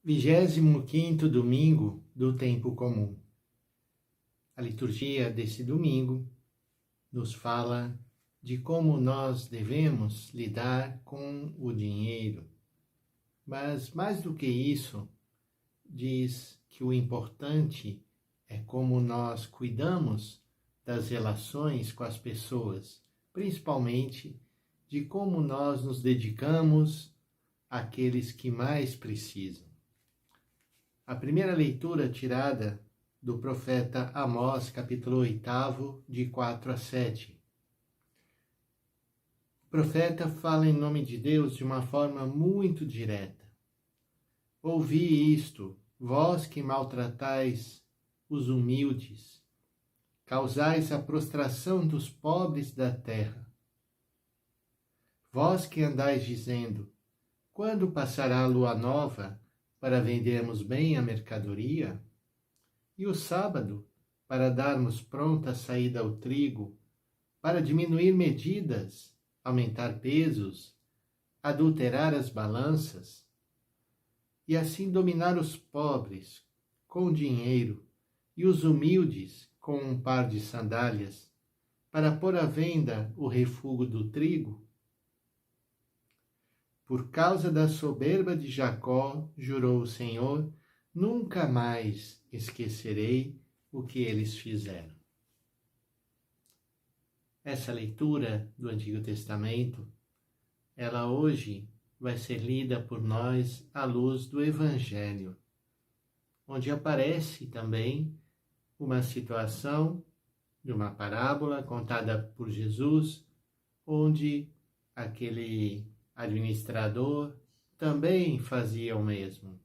25º domingo do tempo comum. A liturgia desse domingo nos fala de como nós devemos lidar com o dinheiro. Mas mais do que isso, diz que o importante é como nós cuidamos das relações com as pessoas, principalmente de como nós nos dedicamos àqueles que mais precisam. A primeira leitura tirada do profeta Amós, capítulo 8, de 4 a 7. O profeta fala em nome de Deus de uma forma muito direta. Ouvi isto, vós que maltratais os humildes, causais a prostração dos pobres da terra. Vós que andais dizendo, quando passará a lua nova, para vendermos bem a mercadoria, e o sábado, para darmos pronta saída ao trigo, para diminuir medidas, aumentar pesos, adulterar as balanças, e assim dominar os pobres com dinheiro e os humildes com um par de sandálias, para pôr à venda o refúgio do trigo? Por causa da soberba de Jacó, jurou o Senhor, nunca mais esquecerei o que eles fizeram. Essa leitura do Antigo Testamento, ela hoje vai ser lida por nós à luz do Evangelho, onde aparece também uma situação de uma parábola contada por Jesus, onde aquele administrador também fazia o mesmo.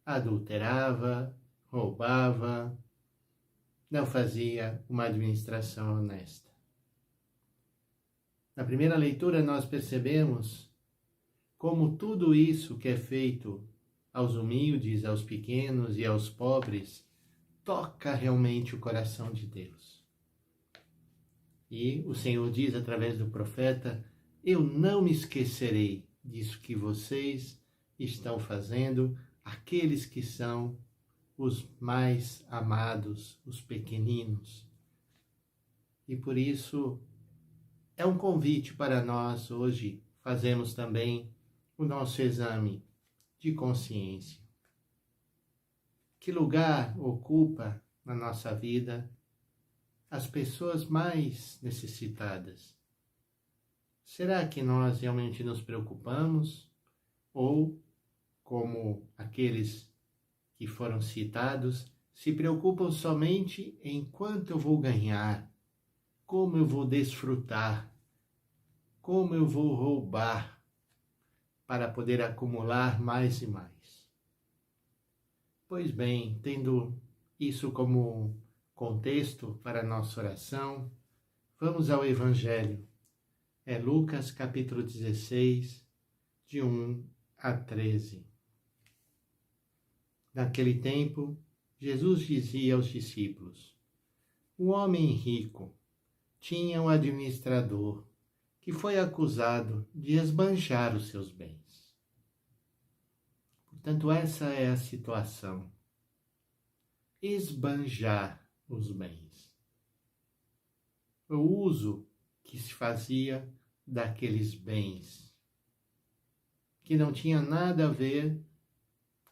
Adulterava, roubava, não fazia uma administração honesta. Na primeira leitura nós percebemos como tudo isso que é feito aos humildes, aos pequenos e aos pobres toca realmente o coração de Deus. E o Senhor diz através do profeta, eu não me esquecerei disso que vocês estão fazendo, aqueles que são os mais amados, os pequeninos. E por isso é um convite para nós hoje fazermos também o nosso exame de consciência. Que lugar ocupa na nossa vida as pessoas mais necessitadas? Será que nós realmente nos preocupamos? Ou, como aqueles que foram citados, se preocupam somente em quanto eu vou ganhar, como eu vou desfrutar, como eu vou roubar, para poder acumular mais e mais? Pois bem, tendo isso como contexto para a nossa oração, vamos ao Evangelho. É Lucas capítulo 16, de 1 a 13. Naquele tempo, Jesus dizia aos discípulos, um homem rico tinha um administrador que foi acusado de esbanjar os seus bens. Portanto, essa é a situação. Esbanjar os bens. O uso que se fazia daqueles bens, que não tinha nada a ver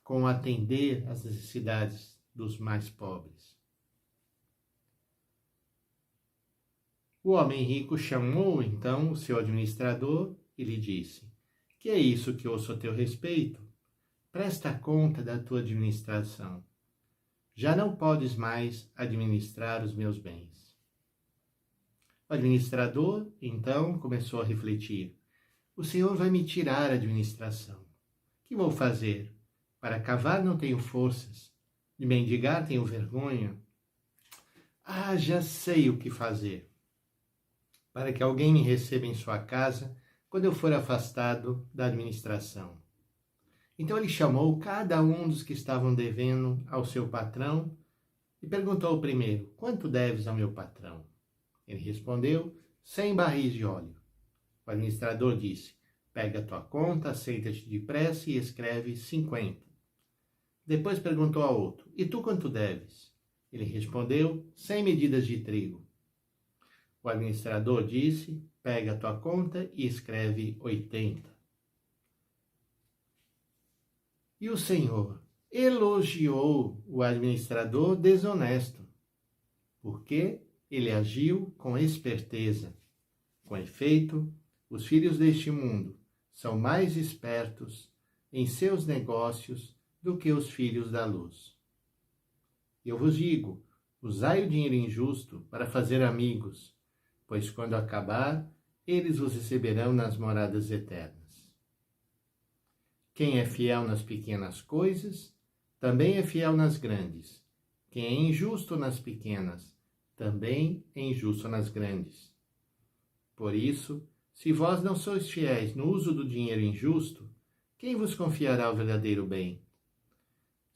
com atender às necessidades dos mais pobres. O homem rico chamou então o seu administrador e lhe disse, que é isso que ouço a teu respeito? Presta conta da tua administração. Já não podes mais administrar os meus bens. O administrador, então, começou a refletir. O Senhor vai me tirar a administração. O que vou fazer? Para cavar não tenho forças. De mendigar tenho vergonha. Ah, já sei o que fazer. Para que alguém me receba em sua casa quando eu for afastado da administração. Então ele chamou cada um dos que estavam devendo ao seu patrão e perguntou ao primeiro, quanto deves ao meu patrão? Ele respondeu, 100 barris de óleo. O administrador disse, pega a tua conta, aceita-te depressa e escreve 50. Depois perguntou ao outro: E tu quanto deves? Ele respondeu: 100 medidas de trigo. O administrador disse: Pega a tua conta e escreve 80. E o Senhor elogiou o administrador desonesto, porque ele agiu com esperteza. Com efeito, os filhos deste mundo são mais espertos em seus negócios do que os filhos da luz. Eu vos digo, usai o dinheiro injusto para fazer amigos, pois quando acabar, eles vos receberão nas moradas eternas. Quem é fiel nas pequenas coisas, também é fiel nas grandes. Quem é injusto nas pequenas, também é injusto nas grandes. Por isso, se vós não sois fiéis no uso do dinheiro injusto, quem vos confiará o verdadeiro bem?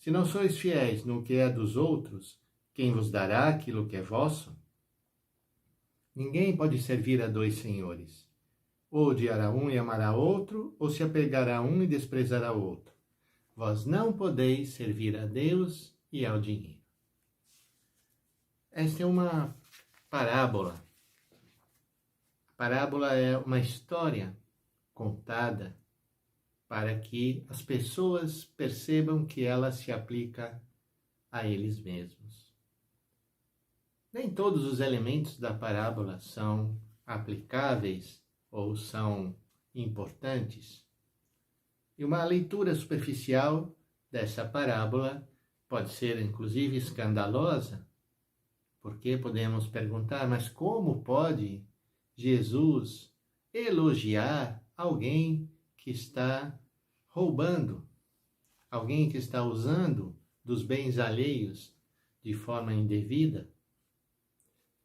Se não sois fiéis no que é dos outros, quem vos dará aquilo que é vosso? Ninguém pode servir a dois senhores. Ou odiará um e amará outro, ou se apegará a um e desprezará outro. Vós não podeis servir a Deus e ao dinheiro. Esta é uma parábola. A parábola é uma história contada para que as pessoas percebam que ela se aplica a eles mesmos. Nem todos os elementos da parábola são aplicáveis ou são importantes. E uma leitura superficial dessa parábola pode ser, inclusive, escandalosa, porque podemos perguntar, mas como pode Jesus elogiar alguém que está roubando, alguém que está usando dos bens alheios de forma indevida,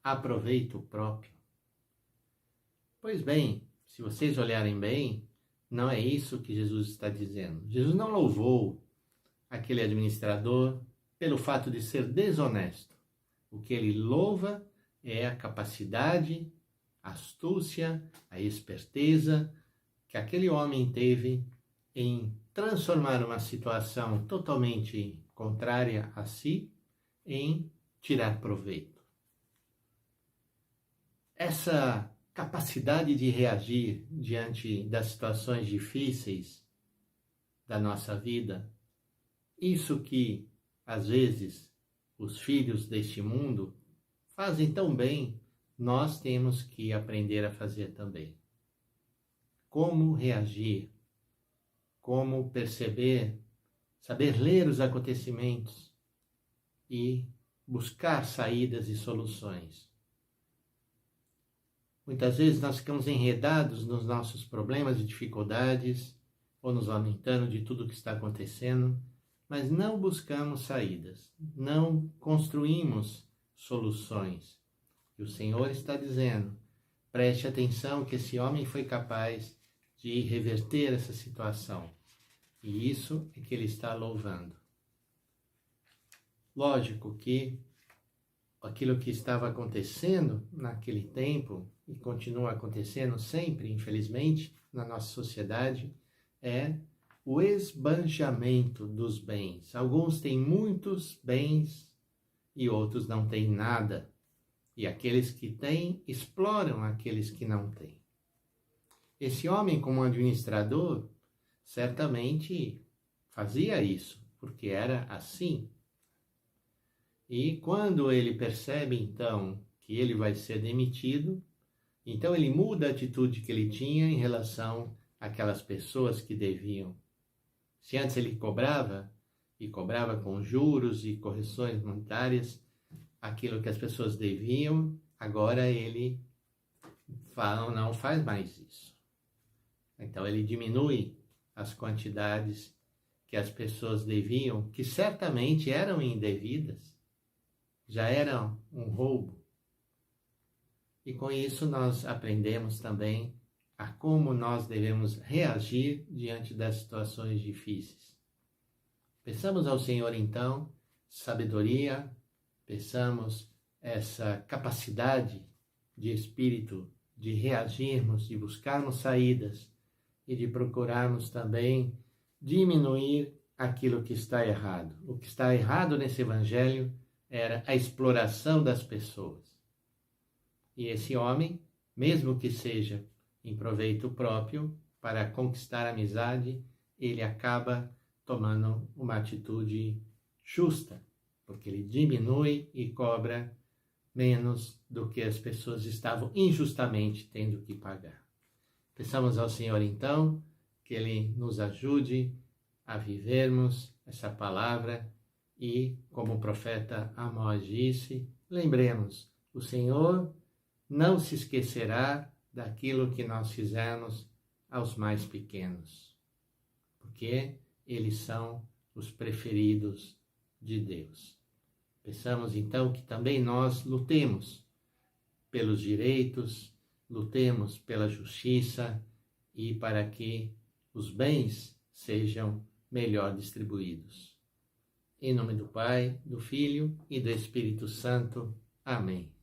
a proveito próprio? Pois bem, se vocês olharem bem, não é isso que Jesus está dizendo. Jesus não louvou aquele administrador pelo fato de ser desonesto. O que ele louva é a capacidade, a astúcia, a esperteza que aquele homem teve em transformar uma situação totalmente contrária a si em tirar proveito. Essa capacidade de reagir diante das situações difíceis da nossa vida, isso que, às vezes, os filhos deste mundo fazem tão bem, nós temos que aprender a fazer também. Como reagir, como perceber, saber ler os acontecimentos e buscar saídas e soluções. Muitas vezes nós ficamos enredados nos nossos problemas e dificuldades, ou nos lamentando de tudo o que está acontecendo, mas não buscamos saídas, não construímos soluções. E o Senhor está dizendo, preste atenção que esse homem foi capaz de reverter essa situação. E isso é que ele está louvando. Lógico que aquilo que estava acontecendo naquele tempo, e continua acontecendo sempre, infelizmente, na nossa sociedade, é o esbanjamento dos bens. Alguns têm muitos bens e outros não têm nada. E aqueles que têm exploram aqueles que não têm. Esse homem, como administrador, certamente fazia isso, porque era assim. E quando ele percebe, então, que ele vai ser demitido, então ele muda a atitude que ele tinha em relação àquelas pessoas que deviam. Se antes ele cobrava, e cobrava com juros e correções monetárias, aquilo que as pessoas deviam, agora ele não faz mais isso. Então ele diminui as quantidades que as pessoas deviam, que certamente eram indevidas, já eram um roubo. E com isso nós aprendemos também a como nós devemos reagir diante das situações difíceis. Peçamos ao Senhor, então, sabedoria, peçamos essa capacidade de espírito de reagirmos, de buscarmos saídas e de procurarmos também diminuir aquilo que está errado. O que está errado nesse evangelho era a exploração das pessoas. E esse homem, mesmo que seja em proveito próprio, para conquistar a amizade, ele acaba tomando uma atitude justa, porque ele diminui e cobra menos do que as pessoas estavam injustamente tendo que pagar. Peçamos ao Senhor, então, que Ele nos ajude a vivermos essa palavra e, como o profeta Amós disse, lembremos, o Senhor não se esquecerá daquilo que nós fizemos aos mais pequenos, porque eles são os preferidos de Deus. Peçamos então que também nós lutemos pelos direitos, lutemos pela justiça e para que os bens sejam melhor distribuídos. Em nome do Pai, do Filho e do Espírito Santo. Amém.